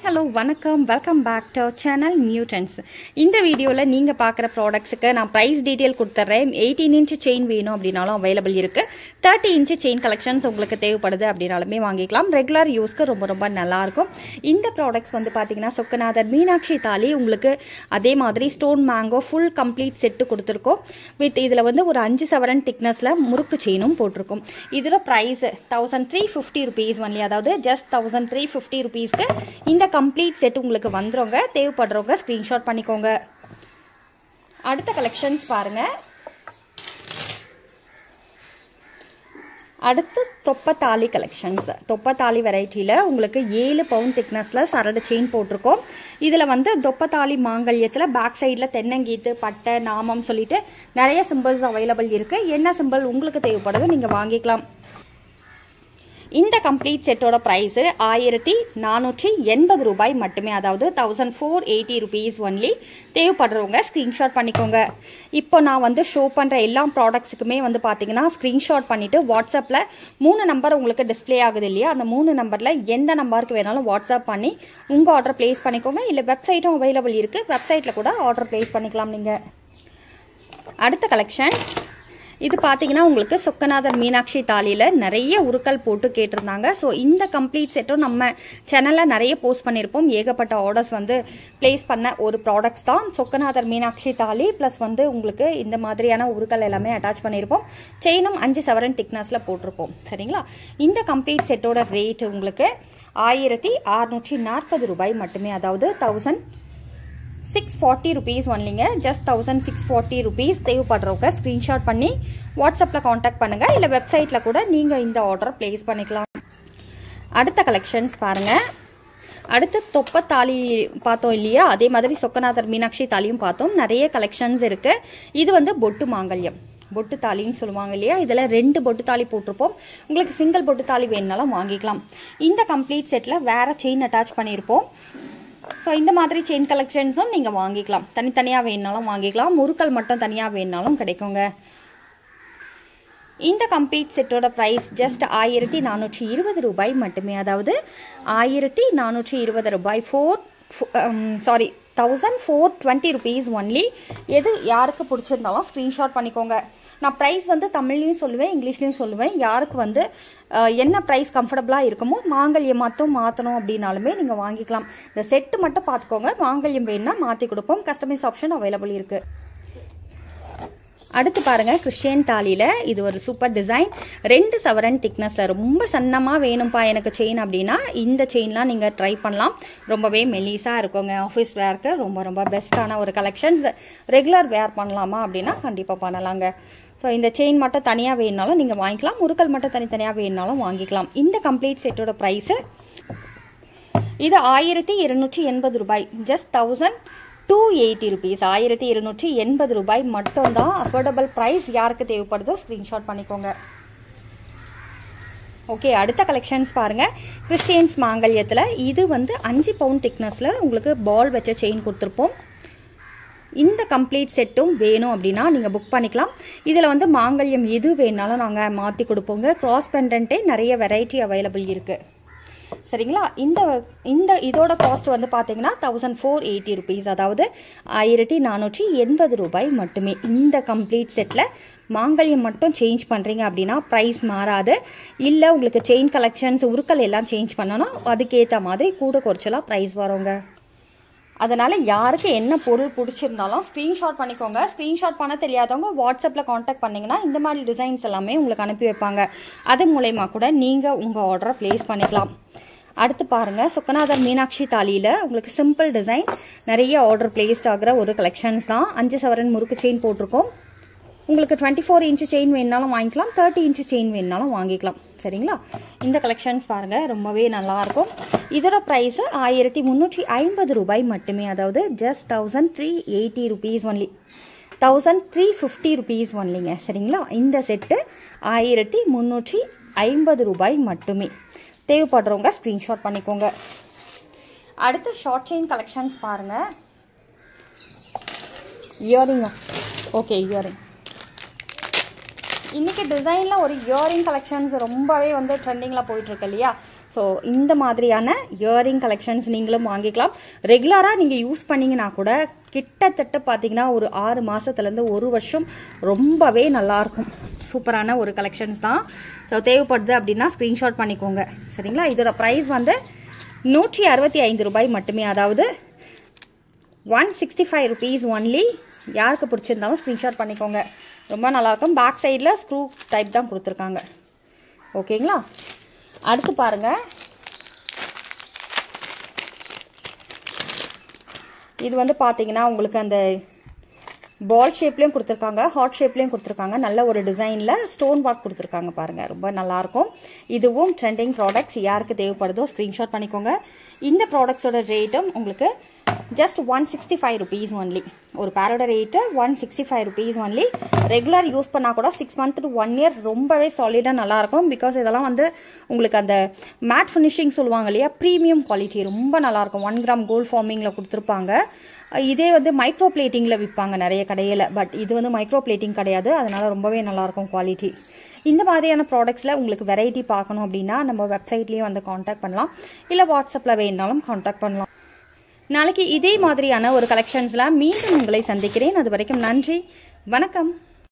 Hello வணக்கம் welcome back to channel மியூட்டன்ஸ். இந்த வீடியோவில் நீங்கள் பார்க்குற ப்ராடக்ட்ஸுக்கு நான் ப்ரைஸ் டீட்டெயில் கொடுத்துட்றேன். 18 இன்ச் செயின் வேணும் அப்படின்னாலும் அவைலபிள் இருக்குது. 30 இன்ச் செயின் கலெக்ஷன்ஸ் உங்களுக்கு தேவைப்படுது அப்படின்னாலுமே வாங்கிக்கலாம். ரெகுலர் யூஸ்க்கு ரொம்ப ரொம்ப நல்லாயிருக்கும். இந்த ப்ராடக்ட்ஸ் வந்து பார்த்தீங்கன்னா சொக்கநாதர் மீனாட்சி தாலி உங்களுக்கு அதே மாதிரி stone mango full complete set கொடுத்துருக்கோம். வித் இதில் வந்து ஒரு 5 சவரன் திக்னஸில் முறுக்கு செயினும் போட்டிருக்கும். இதோட ப்ரைஸ் 1350 rupees ஒன்லி, அதாவது ஜஸ்ட் 1350 rupeesக்கு இந்த கம்ப்ளீட் செட் உங்களுக்கு வந்துருங்க. தேவைப்படுறவங்க ஸ்கிரீன்ஷாட் பண்ணிக்கோங்க. அடுத்த கலெக்ஷன்ஸ் பாருங்க. அடுத்து தொப்பத்தாலி கலெக்ஷன்ஸ். தொப்பத்தாலி வெரைட்டியில் உங்களுக்கு 7 பவுண்ட் திக்னஸில் சரடு செயின் போட்டிருக்கோம். இதில் வந்து தொப்பத்தாலி மாங்கல்யத்தில் பேக் சைடில் தென்னங்கீத்து பட்டை நாமம் சொல்லிட்டு நிறைய சிம்பிள்ஸ் அவைலபிள் இருக்குது. என்ன சிம்பிள் உங்களுக்கு தேவைப்படுது நீங்கள் வாங்கிக்கலாம். இந்த கம்ப்ளீட் செட்டோட ப்ரைஸு 1480 ரூபாய் மட்டுமே, அதாவது 1480 rupees ஒன்லி. தேவைப்படுறவங்க ஸ்க்ரீன்ஷாட் பண்ணிக்கோங்க. இப்போ நான் வந்து ஷோ பண்ணுற எல்லா ப்ராடக்ட்ஸுக்குமே வந்து பார்த்தீங்கன்னா ஸ்க்ரீன்ஷாட் பண்ணிவிட்டு வாட்ஸ்அப்பில் 3 நம்பர் உங்களுக்கு டிஸ்பிளே ஆகுது இல்லையா, அந்த 3 நம்பரில் எந்த நம்பருக்கு வேணாலும் வாட்ஸ்அப் பண்ணி உங்கள் ஆர்டர் ப்ளேஸ் பண்ணிக்கோங்க. இல்லை வெப்சைட்டும் அவைலபிள் இருக்குது, வெப்சைட்டில் கூட ஆர்டர் ப்ளேஸ் பண்ணிக்கலாம் நீங்கள். அடுத்த கலெக்ஷன்ஸ் இது பார்த்தீங்கன்னா உங்களுக்கு சொக்கநாதர் மீனாட்சி தாலியில் நிறைய உருக்கள் போட்டு கேட்டிருந்தாங்க. ஸோ இந்த கம்ப்ளீட் செட்டும் நம்ம சேனலில் நிறைய போஸ்ட் பண்ணியிருப்போம். ஏகப்பட்ட ஆர்டர்ஸ் வந்து பிளேஸ் பண்ண ஒரு ப்ராடக்ட்ஸ் தான் சொக்கநாதர் மீனாட்சி தாலி. ப்ளஸ் வந்து உங்களுக்கு இந்த மாதிரியான உருக்கள் எல்லாமே அட்டாச் பண்ணியிருப்போம். செயினும் 5 சவரன் திக்னஸில் போட்டிருப்போம். சரிங்களா? இந்த கம்ப்ளீட் செட்டோட ரேட் உங்களுக்கு 1640 ரூபாய் மட்டுமே, அதாவது 1640 rupees ஒன்லிங்க. Just 1640 rupees. தேவைப்படுறவங்க ஸ்க்ரீன்ஷாட் பண்ணி வாட்ஸ்அப்பில் காண்டாக்ட் பண்ணுங்கள். இல்லை வெப்சைட்டில் கூட நீங்கள் இந்த ஆர்டர் பிளேஸ் பண்ணிக்கலாம். அடுத்த கலெக்ஷன்ஸ் பாருங்கள். அடுத்து தொப்பத்தாலி பார்த்தோம் இல்லையா, அதே மாதிரி சொக்கநாதர் மீனாட்சி தாலியும் பார்த்தோம். நிறைய கலெக்ஷன்ஸ் இருக்குது. இது வந்து பொட்டு மாங்கல்யம், பொட்டு தாலின்னு சொல்லுவாங்க இல்லையா, இதில் 2 பொட்டு தாலி போட்டிருப்போம். உங்களுக்கு சிங்கிள் பொட்டு தாலி வேணுனாலும் வாங்கிக்கலாம். இந்த கம்ப்ளீட் செட்டில் வேறு செயின் அட்டாச் பண்ணியிருப்போம். ஸோ இந்த மாதிரி செயின் கலெக்ஷன்ஸும் நீங்கள் வாங்கிக்கலாம். தனித்தனியாக வேணுனாலும் வாங்கிக்கலாம். முறுக்கள் மட்டும் தனியாக வேணுனாலும் கிடைக்குங்க. இந்த கம்ப்ளீட் செட்டோட ப்ரைஸ் ஜஸ்ட் 1420 ரூபாய் மட்டுமே, அதாவது 1420 ரூபாய் 1420 rupees ஒன்லி. எது யாருக்கு பிடிச்சிருந்தாலும் ஸ்க்ரீன்ஷாட் பண்ணிக்கோங்க. நான் ப்ரைஸ் வந்து தமிழ்லையும் சொல்லுவேன், இங்கிலீஷ்லையும் சொல்லுவேன். யாருக்கு வந்து என்ன ப்ரைஸ் கம்ஃபர்டபுளாக இருக்குமோ மாங்கல்யம் மட்டும் மாற்றணும் அப்படின்னாலுமே நீங்கள் வாங்கிக்கலாம். இந்த செட்டு மட்டும் பார்த்துக்கோங்க. மாங்கல்யம் வேணுன்னா மாற்றி கொடுப்போம். கஸ்டமைஸ் ஆப்ஷன் அவைலபிள் இருக்குது. அடுத்து பாருங்கள், கிறிஸ்டியன் தாலியில் இது ஒரு சூப்பர் டிசைன். 2 சவரன் திக்னஸில் ரொம்ப சன்னமாக வேணும்ப்பா எனக்கு செயின் அப்படின்னா இந்த செயின்லாம் நீங்கள் ட்ரை பண்ணலாம். ரொம்பவே மெலிசாக இருக்குங்க. ஆஃபீஸ் வேர்க்கு ரொம்ப ரொம்ப பெஸ்ட்டான ஒரு கலெக்ஷன்ஸ். ரெகுலர் வேர் பண்ணலாமா அப்படின்னா கண்டிப்பாக பண்ணலாங்க. ஸோ இந்த செயின் மட்டும் தனியாக வேணுனாலும் நீங்கள் வாங்கிக்கலாம். முறுக்கள் மட்டும் தனித்தனியாக வேணுனாலும் வாங்கிக்கலாம். இந்த கம்ப்ளீட் செட்டோட ப்ரைஸு இது 1280 ரூபாய், ஜஸ்ட் 1280 rupees. 1280 ரூபாய் மட்டும்தான். Affordable price. யாருக்கு தேவைப்படுதோ ஸ்க்ரீன்ஷாட் பண்ணிக்கோங்க. ஓகே, அடுத்த கலெக்ஷன்ஸ் பாருங்கள். கிறிஸ்டியன்ஸ் மாங்கல்யத்தில் இது வந்து 5 பவுண்ட் திக்னஸில் உங்களுக்கு பால் வச்ச செயின் கொடுத்துருப்போம். இந்த கம்ப்ளீட் செட்டும் வேணும் அப்படின்னா நீங்கள் புக் பண்ணிக்கலாம். இதில் வந்து மாங்கல்யம் எது வேணாலும் நாங்கள் மாற்றி கொடுப்போங்க. கிராஸ் பெண்டன்ட்டே நிறைய வெரைட்டி அவைலபிள் இருக்குது. சரிங்களா? இதோட காஸ்ட் வந்து பார்த்தீங்கன்னா 1480 rupees, அதாவது 1480 ரூபாய் மட்டுமே. இந்த கம்ப்ளீட் செட்டில் மாங்கல்யம் மட்டும் சேஞ்ச் பண்ணுறீங்க அப்படின்னா ப்ரைஸ் மாறாது. இல்லை உங்களுக்கு செயின் கலெக்ஷன்ஸ் உருக்கள் எல்லாம் சேஞ்ச் பண்ணணும், அதுக்கேற்ற மாதிரி கூட குறைச்சலாக ப்ரைஸ் வருங்க. அதனால் யாருக்கு என்ன பொருள் பிடிச்சிருந்தாலும் ஸ்க்ரீன்ஷாட் பண்ணிக்கோங்க. ஸ்க்ரீன்ஷாட் பண்ண தெரியாதவங்க வாட்ஸ்அப்பில் காண்டாக்ட் பண்ணிங்கன்னா இந்த மாதிரி டிசைன்ஸ் எல்லாமே உங்களுக்கு அனுப்பி வைப்பாங்க. அது மூலயமா கூட நீங்கள் உங்கள் ஆர்டரை ப்ளேஸ் பண்ணிக்கலாம். அடுத்து பாருங்கள், சொக்கநாதர் மீனாட்சி தாலியில் உங்களுக்கு சிம்பிள் டிசைன் நிறைய ஆர்டர் பிளேஸ்ட் ஆகிற ஒரு கலெக்ஷன்ஸ் தான். 5 சவரன் முறுக்கு செயின் போட்டிருக்கோம். உங்களுக்கு 24 இன்ச் செயின் வேணுனாலும் வாங்கிக்கலாம், 30 இன்ச் செயின் வேணுனாலும் வாங்கிக்கலாம். சரிங்களா? இந்த கலெக்ஷன்ஸ் பாருங்கள், ரொம்பவே நல்லாயிருக்கும். இதோட ப்ரைஸு 1350 ரூபாய் மட்டுமே, அதாவது ஜஸ்ட் 1380 rupees ஒன்லி, 1350 rupees ஒன்லிங்க. சரிங்களா? இந்த செட்டு 1350 ரூபாய் மட்டுமே. தேவைப்படுறவங்க ஸ்க்ரீன்ஷாட் பண்ணிக்கோங்க. அடுத்து ஷார்ட் செயின் கலெக்ஷன்ஸ் பாருங்கள். இயரிங்கா? Okay, earring. இன்றைக்கி டிசைனில் ஒரு இயரிங் கலெக்ஷன்ஸ் ரொம்பவே வந்து ட்ரெண்டிங்கில் போயிட்டுருக்கு இல்லையா. ஸோ இந்த மாதிரியான இயரிங் கலெக்ஷன்ஸ் நீங்களும் வாங்கிக்கலாம். ரெகுலராக நீங்கள் யூஸ் பண்ணிங்கன்னா கூட கிட்டத்தட்ட பார்த்தீங்கன்னா ஒரு 6 மாதத்துலேருந்து 1 வருஷம் ரொம்பவே நல்லாயிருக்கும். சூப்பரான ஒரு கலெக்ஷன்ஸ் தான். ஸோ தேவைப்படுது அப்படின்னா ஸ்க்ரீன்ஷாட் பண்ணிக்கோங்க. சரிங்களா? இதோட ப்ரைஸ் வந்து 165 ரூபாய் மட்டுமே, அதாவது 165 rupees ஒன்லி. யாருக்கு பிடிச்சிருந்தாலும் ஸ்க்ரீன்ஷாட் பண்ணிக்கோங்க. ரொம்ப நல்லாயிருக்கும். பேக் சைடில் ஸ்க்ரூ டைப் தான் கொடுத்துருக்காங்க. ஓகேங்களா? அடுத்து பாருங்கள், இது வந்து பார்த்தீங்கன்னா உங்களுக்கு அந்த பால் ஷேப்லேயும் கொடுத்துருக்காங்க, ஹார்ட் ஷேப்லேயும் கொடுத்துருக்காங்க. நல்ல ஒரு டிசைனில் ஸ்டோன் ஒர்க் கொடுத்துருக்காங்க பாருங்கள். ரொம்ப நல்லாயிருக்கும். இதுவும் ட்ரெண்டிங் ப்ராடக்ட்ஸ். யாருக்கு தேவைப்படுதோ ஸ்க்ரீன்ஷாட் பண்ணிக்கோங்க. இந்த ப்ராடக்ட்ஸோட ரேட்டும் உங்களுக்கு ஜஸ்ட் 165 rupees ஒன்லி. ஒரு பேரோட rate 165 rupees only. Regular use பண்ணால் கூட 6 months to 1 year ரொம்பவே சாலிடாக நல்லாயிருக்கும். பிகாஸ் இதெல்லாம் வந்து உங்களுக்கு அந்த மேட் ஃபினிஷிங் சொல்லுவாங்க இல்லையா, ப்ரீமியம் குவாலிட்டி ரொம்ப நல்லாயிருக்கும். 1 gram கோல்ட் ஃபார்மிங்கில் கொடுத்துருப்பாங்க. இதே வந்து மைக்ரோ பிளேட்டிங்கில் விற்பாங்க நிறைய கடையில். பட் இது வந்து மைக்ரோ பிளேட்டிங் கிடையாது, அதனால ரொம்பவே நல்லாயிருக்கும் குவாலிட்டி. இந்த மாதிரியான ப்ராடக்ட்ஸில் உங்களுக்கு வெரைட்டி பார்க்கணும் அப்படின்னா நம்ம வெப்சைட்லேயே வந்து காண்டாக்ட் பண்ணலாம், இல்லை வாட்ஸ்அப்பில் வேணுனாலும் காண்டாக்ட் பண்ணலாம். நாளைக்கு இதே மாதிரியான ஒரு கலெக்ஷன்ஸில் மீண்டும் உங்களை சந்திக்கிறேன். அது வரைக்கும் நன்றி, வணக்கம்.